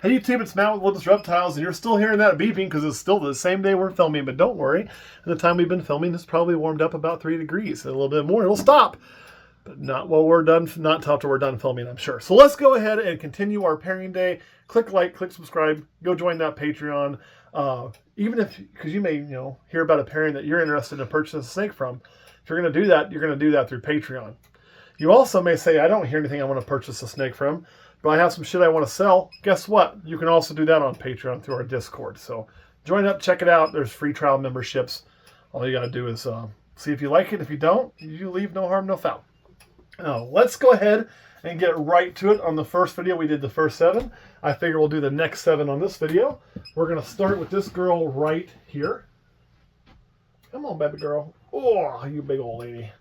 Hey YouTube, it's Matt with Olympus Reptiles, and you're still hearing that beeping because it's still the same day we're filming, but don't worry. At the time we've been filming, it's probably warmed up about 3 degrees. A little bit more, it'll stop. But not while we're done, not until after we're done filming, I'm sure. So let's go ahead and continue our pairing day. Click like, click subscribe, go join that Patreon. Even if, because you may hear about a pairing that you're interested in purchasing a snake from. If you're going to do that, you're going to do that through Patreon. You also may say, I don't hear anything I want to purchase a snake from, but I have some shit I want to sell. Guess what? You can also do that on Patreon through our Discord. So join up, check it out. There's free trial memberships. All you got to do is see if you like it. If you don't, you leave no harm, no foul. Now, let's go ahead and get right to it. On the first video, we did the first 7. I figure we'll do the next 7 on this video. We're going to start with this girl right here. Come on, baby girl. Oh, you big old lady.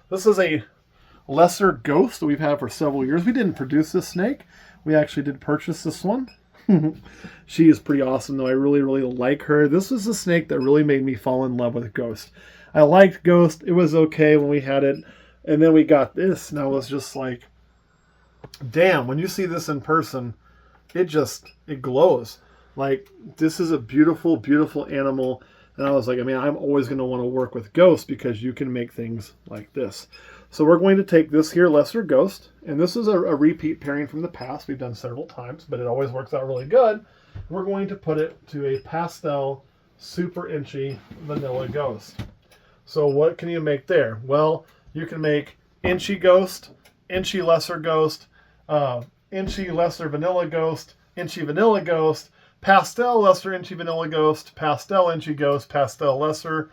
This is a lesser ghost that we've had for several years. We didn't produce this snake. We actually did purchase this one. She is pretty awesome, though. I really, really like her. This was a snake that really made me fall in love with Ghost. I liked Ghost. It was okay when we had it. And then we got this, and I was just like, damn, when you see this in person, it glows. Like, this is a beautiful, beautiful animal. And I was like, I'm always going to want to work with Ghost because you can make things like this. So we're going to take this here lesser ghost, and this is a repeat pairing from the past. We've done several times, but it always works out really good. We're going to put it to a pastel super inchy vanilla ghost. So what can you make there? Well, you can make inchy ghost, inchy lesser ghost, inchy lesser vanilla ghost, inchy vanilla ghost, pastel lesser inchy vanilla ghost, pastel inchy ghost, pastel lesser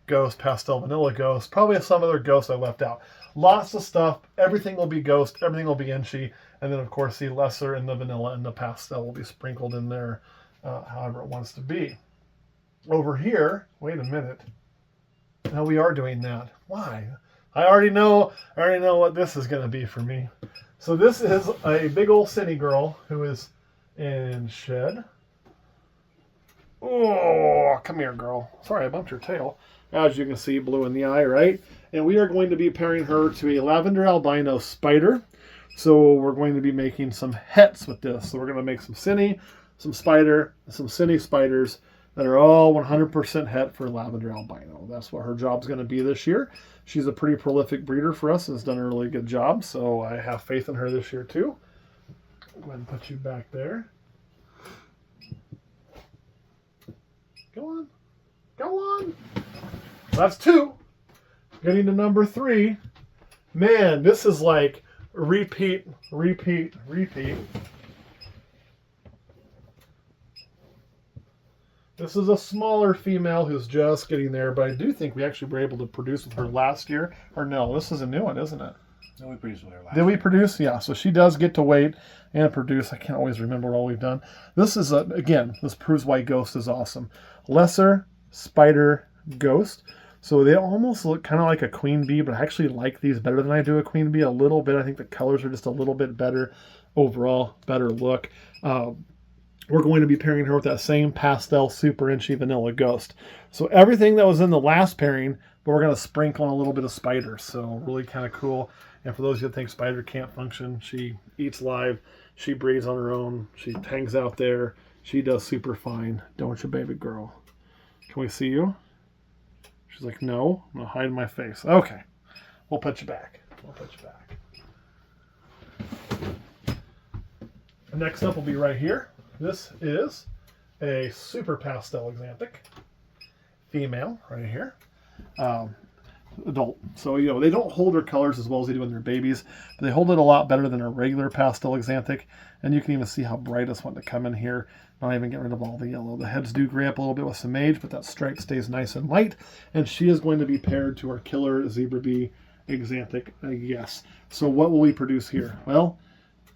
ghost, pastel vanilla ghost. Probably some other ghosts I left out. Lots of stuff. Everything will be ghost. Everything will be inchy. And then, of course, the lesser and the vanilla and the pastel will be sprinkled in there however it wants to be. Over here, wait a minute. Now we are doing that. Why? I already know what this is going to be for me. So this is a big old cine girl who is in shed. Oh, come here, girl. Sorry, I bumped your tail. As you can see, blue in the eye, right? And we are going to be pairing her to a lavender albino spider. So we're going to be making some hets with this. So we're going to make some cine, some spider, some cine spiders that are all 100% het for lavender albino. That's what her job's going to be this year. She's a pretty prolific breeder for us and has done a really good job. So I have faith in her this year too. Go ahead and put you back there. Go on. Go on. That's 2. Getting to number 3. Man, this is like repeat, repeat, repeat. This is a smaller female who's just getting there, but I do think we actually were able to produce with her last year. Or no, this is a new one, isn't it? No, we produced with her last year. Did we produce? Yeah, so she does get to wait and produce. I can't always remember all we've done. This is, again, this proves why Ghost is awesome. Lesser spider ghost. So they almost look kind of like a queen bee, but I actually like these better than I do a queen bee a little bit. I think the colors are just a little bit better overall, better look. We're going to be pairing her with that same pastel super inchy vanilla ghost. So everything that was in the last pairing, but we're going to sprinkle on a little bit of spider. So really kind of cool. And for those of you that think spider can't function, she eats live, she breeds on her own, she hangs out there, she does super fine. Don't you, baby girl? Can we see you? She's like, no, I'm going to hide my face. Okay, we'll put you back. We'll put you back. Next up will be right here. This is a super pastel xantic. Female, right here. Adult. So, they don't hold their colors as well as they do when they're babies, but they hold it a lot better than a regular pastel xantic. And you can even see how bright it's wanting to come in here. Not even get rid of all the yellow. The heads do gray up a little bit with some age, but that stripe stays nice and light. And she is going to be paired to our killer zebra bee xantic, yes. So what will we produce here? Well,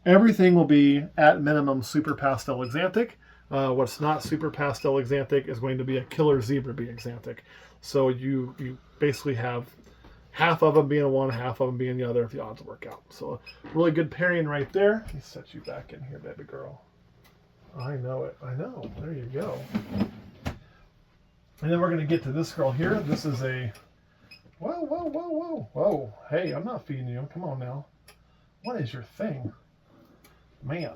everything will be at minimum super pastel xantic. What's not super pastel xantic is going to be a killer zebra bee xantic. So you basically have half of them being one, half of them being the other if the odds work out. So really good pairing right there. Let me set you back in here, baby girl. I know it. I know. There you go. And then we're going to get to this girl here. This is a... Whoa, whoa, whoa, whoa. Whoa. Hey, I'm not feeding you. Come on now. What is your thing? Man.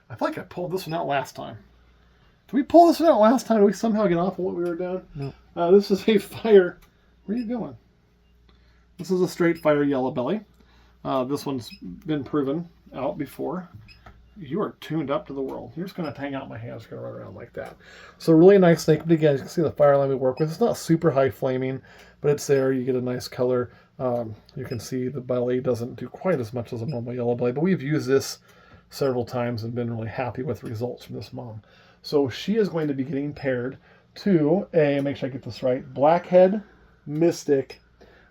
I feel like I pulled this one out last time. Did we pull this one out last time? Did we somehow get off of what we were doing? No. This is a fire. Where are you going? This is a straight fire yellow belly. This one's been proven out before. You are tuned up to the world. You're just going to hang out my hands. Going to run around like that. So really nice snake. But again, you can see the fire line we work with. It's not super high flaming, but it's there. You get a nice color. You can see the belly doesn't do quite as much as a normal yellow belly, but we've used this several times and been really happy with the results from this mom. So she is going to be getting paired to make sure I get this right, blackhead mystic.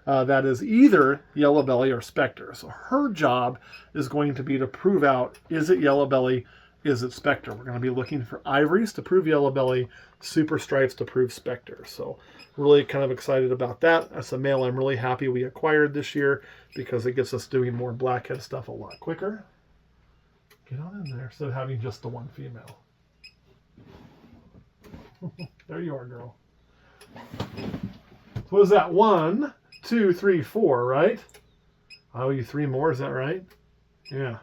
That is either yellow belly or specter. So her job is going to be to prove out, is it yellow belly, is it specter? We're going to be looking for ivories to prove yellow belly, super stripes to prove specter. So really kind of excited about that. That's a male I'm really happy we acquired this year because it gets us doing more blackhead stuff a lot quicker. Get on in there instead of having just the one female. There you are, girl. So what is that? 1, 2, 3, 4, right? I owe you 3 more, is that right? Yeah.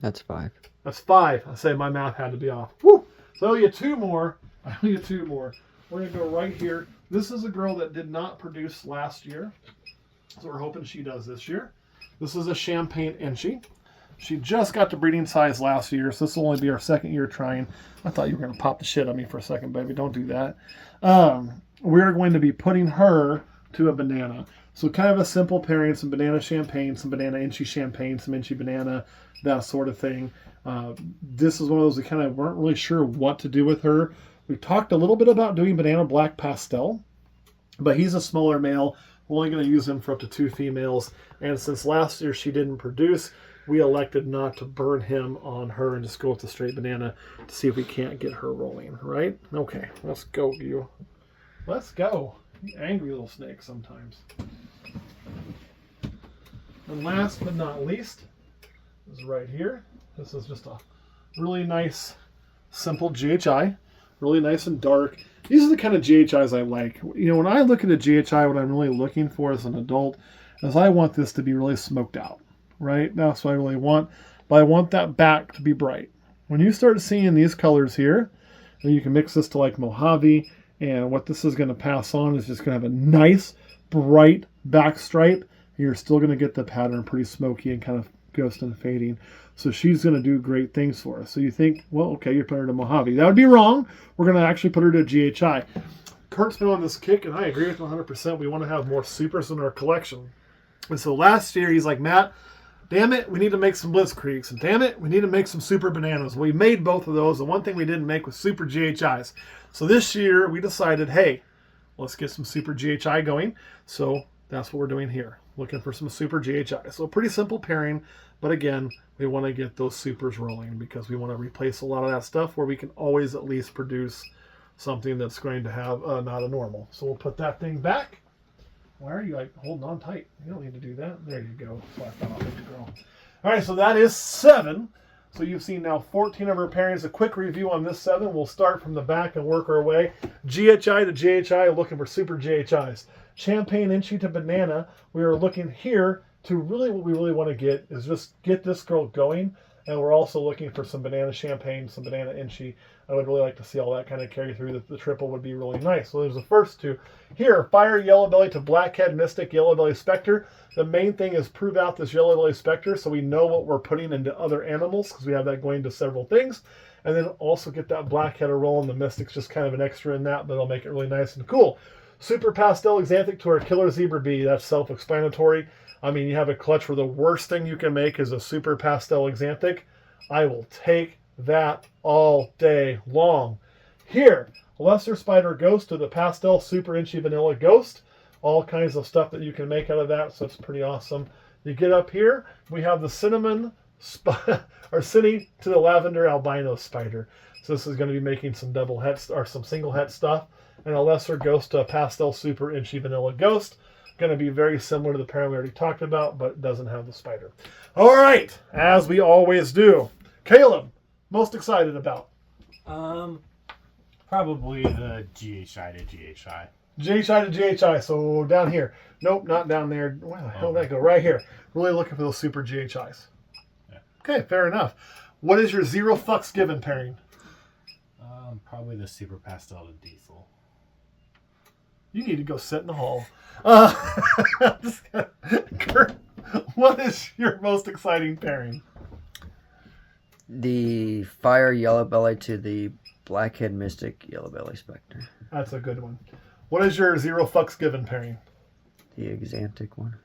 That's 5. That's 5. I say my math had to be off. Woo! So I owe you 2 more. I owe you 2 more. We're going to go right here. This is a girl that did not produce last year. So we're hoping she does this year. This is a champagne inchy. She just got to breeding size last year, so this will only be our 2nd year trying. I thought you were going to pop the shit on me for a second, baby. Don't do that. We're going to be putting her to a banana. So kind of a simple pairing, some banana champagne, some banana inchy champagne, some inchy banana, that sort of thing. This is one of those we kind of weren't really sure what to do with her. We talked a little bit about doing banana black pastel, but he's a smaller male. We're only going to use him for up to 2 females. And since last year she didn't produce, we elected not to burn him on her and just go with the straight banana to see if we can't get her rolling, right? Okay, let's go, you. Let's go. You angry little snake sometimes. And last but not least is right here. This is just a really nice, simple GHI. Really nice and dark. These are the kind of GHIs I like. You know, when I look at a GHI, what I'm really looking for as an adult is I want this to be really smoked out. Right? That's what I really want. But I want that back to be bright. When you start seeing these colors here, and you can mix this to like Mojave, and what this is going to pass on is just going to have a nice, bright back stripe. You're still going to get the pattern pretty smoky and kind of ghost and fading. So she's going to do great things for us. So you think, well, okay, you're putting her to Mojave. That would be wrong. We're going to actually put her to GHI. Kurt's been on this kick, and I agree with him 100%. We want to have more supers in our collection. And so last year, he's like, Matt, damn it, we need to make some Blitzkrieks. And damn it, we need to make some super bananas. We made both of those. The one thing we didn't make was super GHIs. So this year, we decided, hey, let's get some super GHI going. So that's what we're doing here. Looking for some super GHI. So pretty simple pairing. But again, we want to get those supers rolling because we want to replace a lot of that stuff where we can always at least produce something that's going to have not a normal. So we'll put that thing back. Why are you like holding on tight? You don't need to do that. There you go. Slap that off the girl. All right, so that is 7. So you've seen now 14 of our pairings. A quick review on this 7. We'll start from the back and work our way. GHI to GHI, looking for super GHIs. Champagne inchy to banana. We are looking here to really what we really want to get is just get this girl going. And we're also looking for some banana champagne, some banana inchy. I would really like to see all that kind of carry through. The triple would be really nice. So there's the first 2. Here, fire yellow belly to blackhead mystic yellow belly specter. The main thing is prove out this yellow belly specter so we know what we're putting into other animals because we have that going to several things. And then also get that blackhead a roll, and the mystic's just kind of an extra in that, but it'll make it really nice and cool. Super pastel xantic to our killer zebra bee. That's self-explanatory. I mean, you have a clutch where the worst thing you can make is a super pastel xantic. I will take that all day long. Here, lesser spider ghost to the pastel super inchy vanilla ghost. All kinds of stuff that you can make out of that, so it's pretty awesome. You get up here, we have the cinnamon or cinny to the lavender albino spider. So this is going to be making some double het or some single het stuff, and a lesser ghost to a pastel super inchy vanilla ghost. Going to be very similar to the pair we already talked about, but doesn't have the spider. All right, as we always do. Caleb, most excited about? Probably the GHI to GHI. GHI to GHI, so down here. Nope, not down there. Where the hell did that go? Right here. Really looking for those super GHIs. Yeah. Okay, fair enough. What is your zero fucks given pairing? Probably the Super Pastel to Diesel. You need to go sit in the hall. Kurt, what is your most exciting pairing? The Fire Yellow Belly to the Blackhead Mystic Yellow Belly Spectre. That's a good one. What is your zero fucks given pairing? The Xantic one.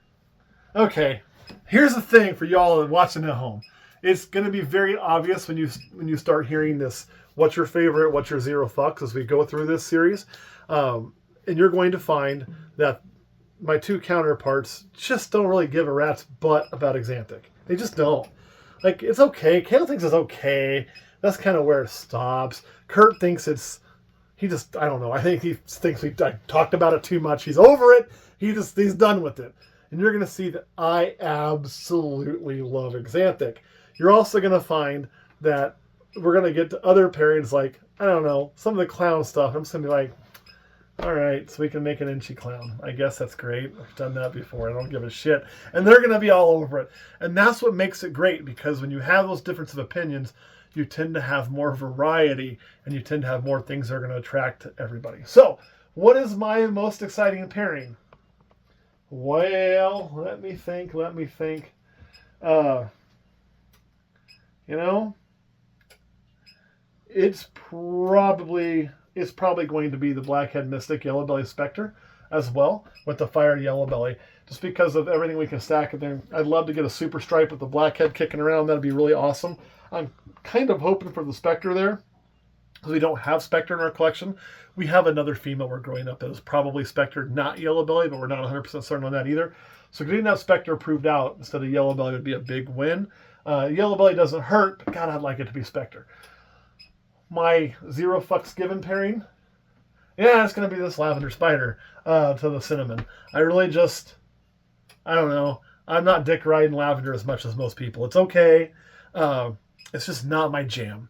Okay, here's the thing for y'all watching at home. It's going to be very obvious when you start hearing this. What's your favorite? What's your zero fucks as we go through this series? And you're going to find that my two counterparts just don't really give a rat's butt about xantic. They just don't. Like, it's okay. Kale thinks it's okay. That's kind of where it stops. Kurt thinks I don't know. I think he thinks I talked about it too much. He's over it. He's done with it. And you're going to see that I absolutely love xantic. You're also going to find that we're going to get to other pairings like, I don't know, some of the clown stuff. I'm just going to be like, all right, so we can make an inchy clown. I guess that's great. I've done that before. I don't give a shit. And they're going to be all over it. And that's what makes it great, because when you have those difference of opinions, you tend to have more variety and you tend to have more things that are going to attract everybody. So, what is my most exciting pairing? Well, let me think. It's probably going to be the Blackhead Mystic Yellow Belly Spectre as well, with the Fire Yellow Belly, just because of everything we can stack in there. I'd love to get a super stripe with the Blackhead kicking around. That'd be really awesome. I'm kind of hoping for the Spectre there, because we don't have Spectre in our collection. We have another female we're growing up that is probably Spectre, not Yellow Belly, but we're not 100% certain on that either. So getting that Spectre proved out instead of Yellow Belly would be a big win. Yellow Belly doesn't hurt, but God, I'd like it to be Spectre. My zero fucks given pairing, yeah, it's going to be this lavender spider to the cinnamon. I don't know. I'm not dick riding lavender as much as most people. It's okay. It's just not my jam.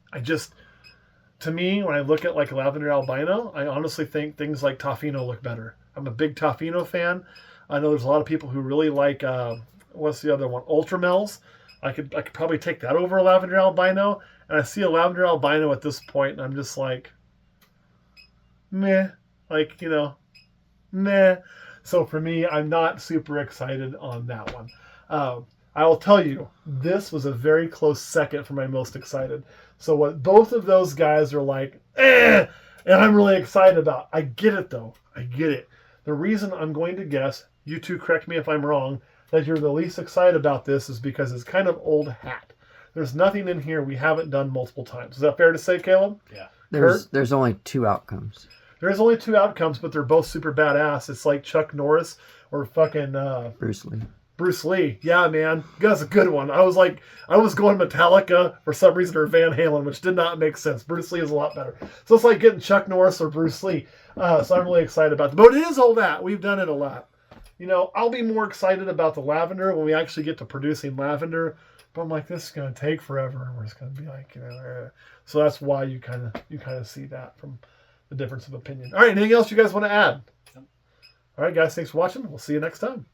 To me, when I look at like lavender albino, I honestly think things like Tofino look better. I'm a big Tofino fan. I know there's a lot of people who really like, what's the other one? Ultramels. I could probably take that over a lavender albino. And I see a lavender albino at this point, and I'm just like, meh. Meh. So for me, I'm not super excited on that one. I will tell you, this was a very close second for my most excited. So what both of those guys are like, and I'm really excited about. I get it, though. I get it. The reason I'm going to guess, you two correct me if I'm wrong, that you're the least excited about this is because it's kind of old hat. There's nothing in here we haven't done multiple times. Is that fair to say, Caleb? Yeah. There's only two outcomes. There's only two outcomes, but they're both super badass. It's like Chuck Norris or fucking Bruce Lee. Bruce Lee. Yeah, man. That's a good one. I was going Metallica for some reason, or Van Halen, which did not make sense. Bruce Lee is a lot better. So it's like getting Chuck Norris or Bruce Lee. So I'm really excited about that. But it is all that. We've done it a lot. I'll be more excited about the lavender when we actually get to producing lavender. But I'm like, this is going to take forever. We're just going to be like, So that's why you kind of see that from the difference of opinion. All right, anything else you guys want to add? All right, guys, thanks for watching. We'll see you next time.